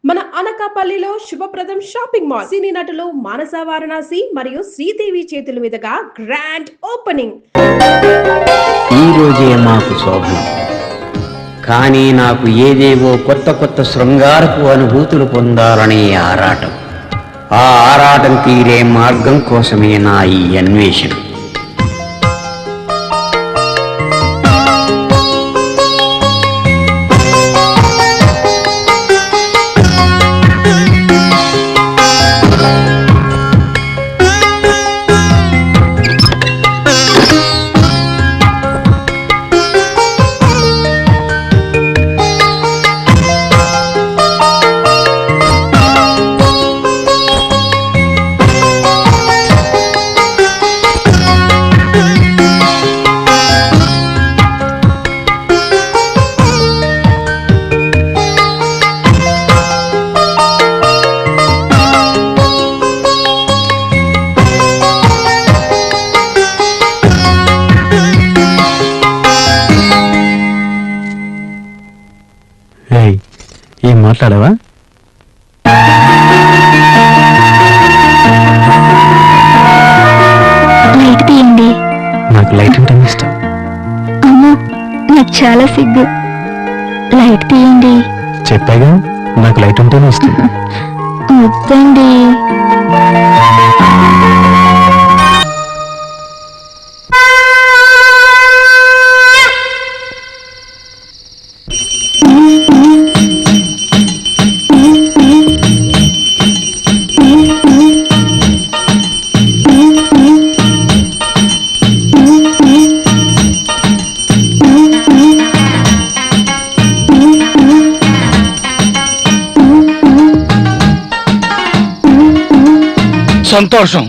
మన అనకాపల్లిలో శుభప్రదం షాపింగ్ మాల్ సినీ నటులు మానస వారణాసి మరియు శ్రీదేవి చేతుల మీదుగా గ్రాండ్ ఓపెనింగ్. ఈ రోజే మాకు శోభనం, కానీ నాకు ఏదేవో కొత్త కొత్త శృంగారపు అనుభూతులు పొందాలనే ఆరాటం. ఆ ఆరాటం తీరే మార్గం కోసమే నా ఈ అన్వేషణ. ఏం మాట్లాడవా? లైట్ తీయండి. నాకు లైట్ అంటే ఇష్టం. అమ్మో, నాకు చాలా సిగ్గు. లైట్ తీయండి. చెప్పాగా నాకు లైట్ ఉంటేనే ఇష్టం. వద్దండి. సంతోషం,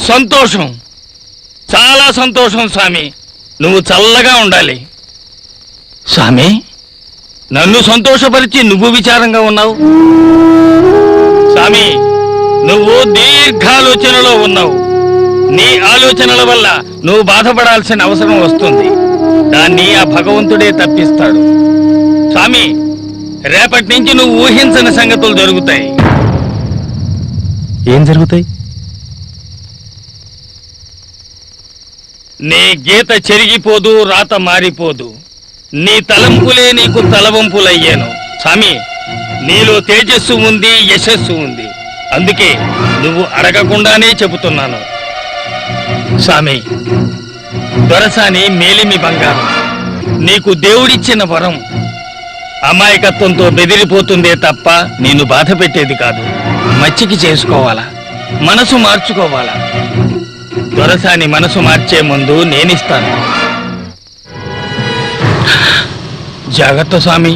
సంతోషం, చాలా సంతోషం స్వామి. నువ్వు చల్లగా ఉండాలి స్వామి. నన్ను సంతోషపరిచి నువ్వు విచారంగా ఉన్నావు స్వామి. నువ్వు దీర్ఘాలోచనలో ఉన్నావు. నీ ఆలోచనల వల్ల నువ్వు బాధపడాల్సిన అవసరం వస్తుంది. దాన్ని ఆ భగవంతుడే తప్పిస్తాడు స్వామి. రేపటి నుంచి నువ్వు ఊహించని సంగతులు జరుగుతాయి. ఏం జరుగుతాయి? నీ గీత చెరిగిపోదు, రాత మారిపోదు. నీ తలంపులే నీకు తలవంపులయ్యాను స్వామి. నీలో తేజస్సు ఉంది, యశస్సు ఉంది. అందుకే నువ్వు అడగకుండానే చెబుతున్నాను స్వామి. దొరసాని మేలిమి బంగారం, నీకు దేవుడిచ్చిన వరం. అమాయకత్వంతో బెదిరిపోతుందే తప్ప నేను బాధ పెట్టేది కాదు. మచ్చికి చేసుకోవాలా, మనసు మార్చుకోవాలా. దొరసాని మనసు మార్చే ముందు నేనిస్తాను. జాగ్రత్త స్వామి.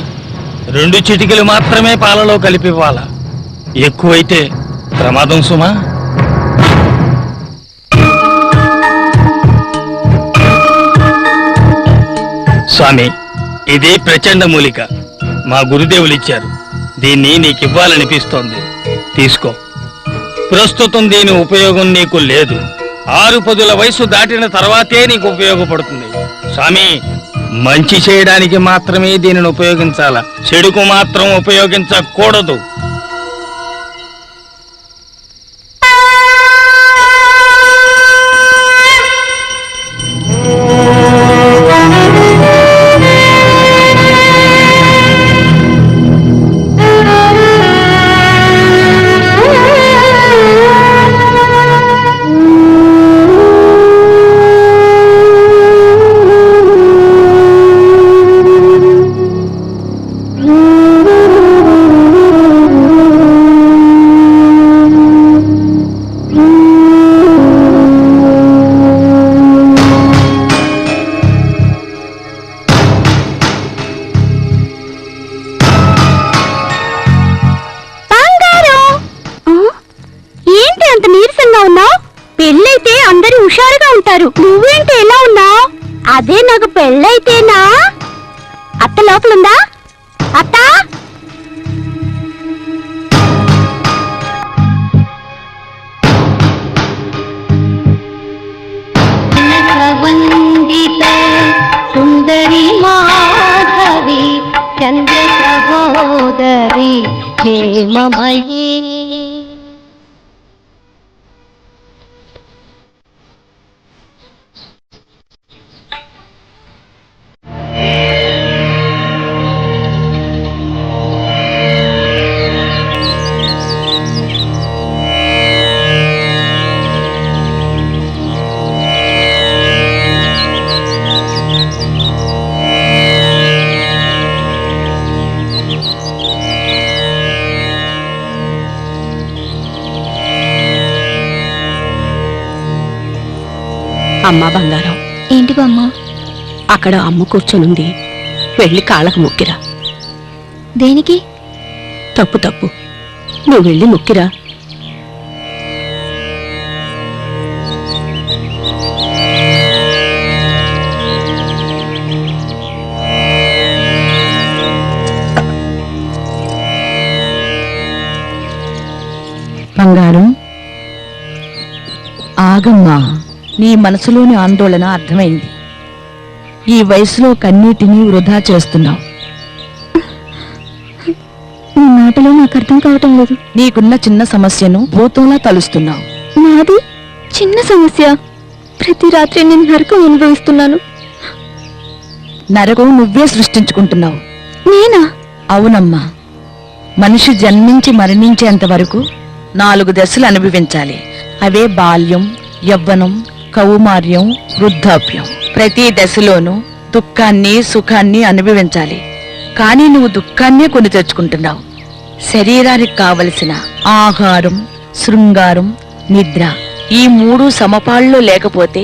2 చిటికలు మాత్రమే పాలలో కలిపివ్వాలా. ఎక్కువైతే ప్రమాదం సుమా. స్వామి, ఇది ప్రచండ మూలిక. మా గురుదేవులు ఇచ్చారు. దీన్ని నీకివ్వాలనిపిస్తోంది. తీసుకో. ప్రస్తుతం దీని ఉపయోగం నీకు లేదు. 6 పదుల వయసు దాటిన తర్వాతే నీకు ఉపయోగపడుతుంది స్వామి. మంచి చేయడానికి మాత్రమే దీనిని ఉపయోగించాలా, చెడుకు మాత్రం ఉపయోగించకూడదు. పెళ్ళైతే అందరూ హుషారుగా ఉంటారు. నువ్వేంటి ఎలా ఉన్నావు? అదే నాకు పెళ్ళైతేనా. అత్త లోపలుందా? అత్త, సుందరి మాధవి చంద్ర సహోదరి హే ప్రేమమయీ అమ్మా బంగారం. ఏంటి బామ్మ? అక్కడ అమ్మ కూర్చొనుంది, వెళ్ళి కాళ్ళకు మొక్కిరా. దేనికి? తప్పు తప్పు, నువ్వు వెళ్ళి మొక్కిరా. బంగారం, ఆగమ్మా. నీ మనసులోని ఆందోళన అర్థమైంది. ఈ వయసులో కన్నీటిని వృధా చేస్తున్నావు. నీ మాటలు నాకు అర్థం కావటం లేదు. నీకున్న చిన్న సమస్యను భూతంలా తలుస్తున్నావు. నాది చిన్న సమస్య? ప్రతి రాత్రి నేను నరకం అనుభవిస్తున్నాను. నరకం నువ్వే సృష్టించుకుంటున్నావు. నేనా? అవునమ్మా. మనిషి జన్మించి మరణించేంత వరకు 4 దశలు అనుభవించాలి. అవే బాల్యం, యవ్వనం, కౌమార్యం, వృద్ధాప్యం. ప్రతి దశలోనూ దుఃఖాన్ని, సుఖాన్ని అనుభవించాలి. కానీ నువ్వు దుఃఖాన్నే కొని తెచ్చుకుంటున్నావు. శరీరానికి కావలసిన ఆహారం, శృంగారం, నిద్ర ఈ 3 సమపాళ్ళలో లేకపోతే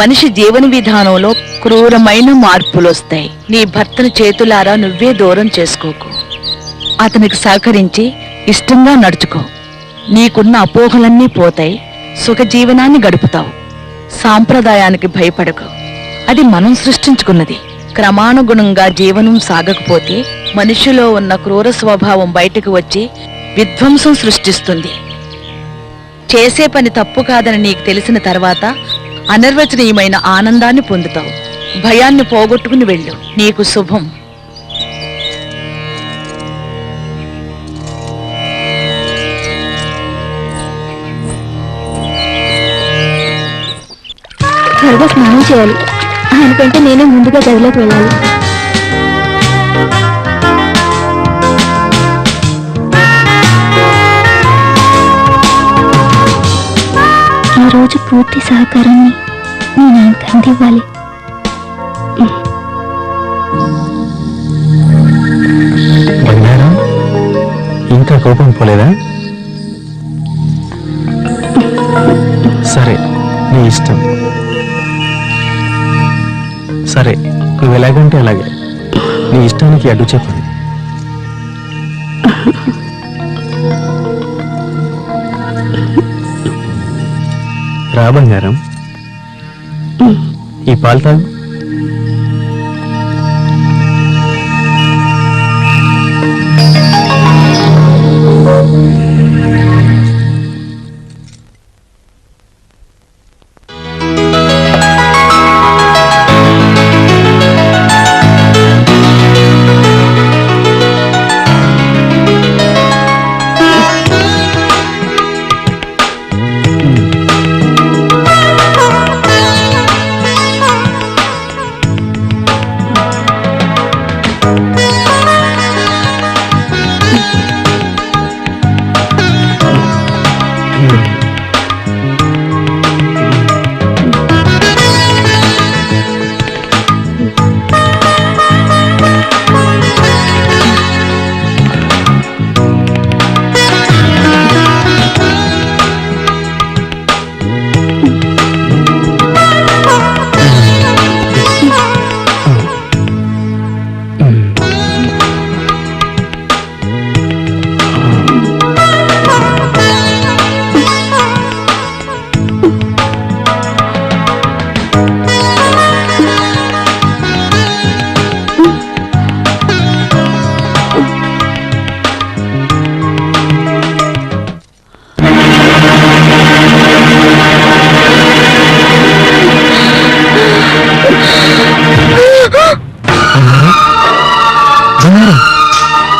మనిషి జీవన విధానంలో క్రూరమైన మార్పులొస్తాయి. నీ భర్తను చేతులారా నువ్వే దూరం చేసుకోకు. అతనికి సహకరించి ఇష్టంగా నడుచుకో. నీకున్న అపోహలన్నీ పోతాయి. సుఖజీవనాన్ని గడుపుతావు. సాంప్రదాయానికి భయపడకు. అది మనం సృష్టించుకున్నది. క్రమానుగుణంగా జీవనం సాగకపోతే మనిషిలో ఉన్న క్రూర స్వభావం బయటకు వచ్చి విధ్వంసం సృష్టిస్తుంది. చేసే పని తప్పు కాదని నీకు తెలిసిన తర్వాత అనిర్వచనీయమైన ఆనందాన్ని పొందుతావు. భయాన్ని పోగొట్టుకుని వెళ్ళు. నీకు శుభం. త్వరగా స్నానం చేయాలి. ఆయనకంటే నేనే ముందుగా గదిలోకి వెళ్ళాలి. ఈరోజు పూర్తి సహకారాన్ని నేను ఆయనకు అందివ్వాలి. బంగారం, ఇంకా కోపం పోలేదా? సరే, నీ ఇష్టం. సరే, నువ్వు ఎలాగంటే అలాగే. నీ ఇష్టానికి అడ్డు చెప్పండి. రా బంగారం, ఈ పాలు తాగు.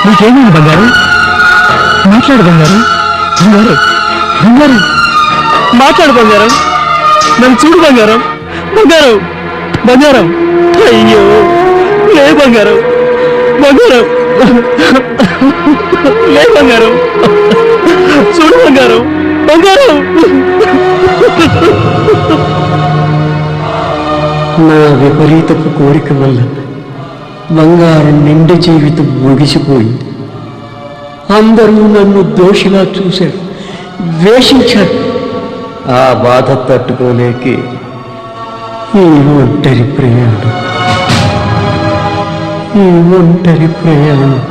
నీకేమైంది బంగారం? మాట్లాడు బంగారం. బంగారం బంగారం మాట్లాడు బంగారం. నన్ను చూడు బంగారం. బంగారం బంగారం. అయ్యో లే బంగారం. బంగారం లే బంగారం. చూడు బంగారం. బంగారం. నా విపరీతపు కోరిక వల్ల బంగారం నిండు జీవితం ముగిసిపోయింది. అందరూ నన్ను దోషిలా చూశారు, ద్వేషించారు. ఆ బాధ తట్టుకోలేకే ఈ ఒంటరి ప్రయాణం.